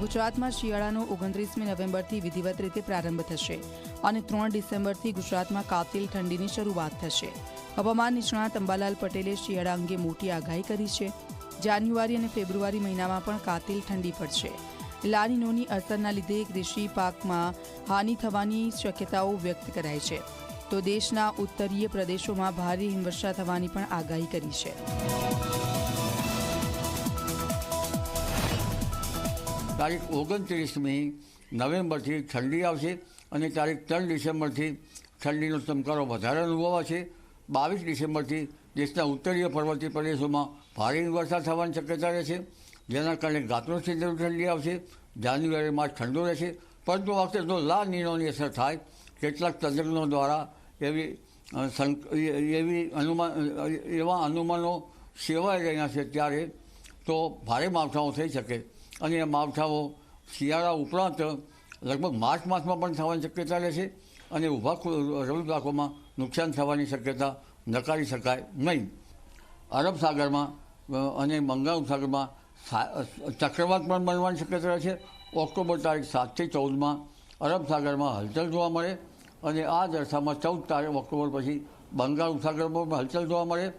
ગુજરાતમાં શિયાળાનો 29મી નવેમ્બરથી વિધિવત રીતે પ્રારંભ થશે અને 3 ડિસેમ્બરથી ગુજરાતમાં કાતિલ ઠંડીની શરૂઆત થશે. હવામાન નિષ્ણાત અંબાલાલ પટેલે શિયાળા અંગે મોટી આગાહી કરી છે. જાન્યુઆરી અને ફેબ્રુઆરી મહિનામાં પણ કાતિલ ઠંડી પડશે. લાનીનોની અસરના લીધે કૃષિ પાકમાં હાનિ થવાની શક્યતાઓ વ્યક્ત કરાઈ છે. તો દેશના ઉત્તરીય પ્રદેશોમાં ભારે હિમવર્ષા થવાની પણ આગાહી કરી છે. તારીખ 29મી નવેમ્બરથી ઠંડી આવશે અને તારીખ 3 ડિસેમ્બરથી ઠંડીનો ચમકારો વધારે અનુભવાશે. 22 ડિસેમ્બરથી દેશના ઉત્તરીય પર્વતીય પ્રદેશોમાં ભારે હિમવર્ષા થવાની શક્યતા રહેશે, જેના કારણે ગાત્રો જેટલી ઠંડી આવશે. જાન્યુઆરી માસ ઠંડો રહેશે, પરંતુ આ વખતે જો લા નીનોની અસર થાય, કેટલાક તજજ્ઞો દ્વારા એવા અનુમાનો સેવાઈ રહ્યા છે ત્યારે તો ભારે માવઠાઓ થઈ શકે અને એ માવઠાઓ શિયાળા ઉપરાંત લગભગ માર્ચ માસમાં પણ થવાની શક્યતા રહેશે અને ઊભા રવિ પાકોમાં નુકસાન થવાની શક્યતા નકારી શકાય નહીં. અરબ સાગરમાં અને બંગાળ ઉપસાગરમાં ચક્રવાત પણ બનવાની શક્યતા રહેશે. ઓક્ટોબર તારીખ 7 થી 14માં અરબ સાગરમાં હલચલ જોવા મળે અને આ જ અરસામાં 14 ઓક્ટોબર પછી બંગાળ ઉપસાગરમાં પણ હલચલ જોવા મળે.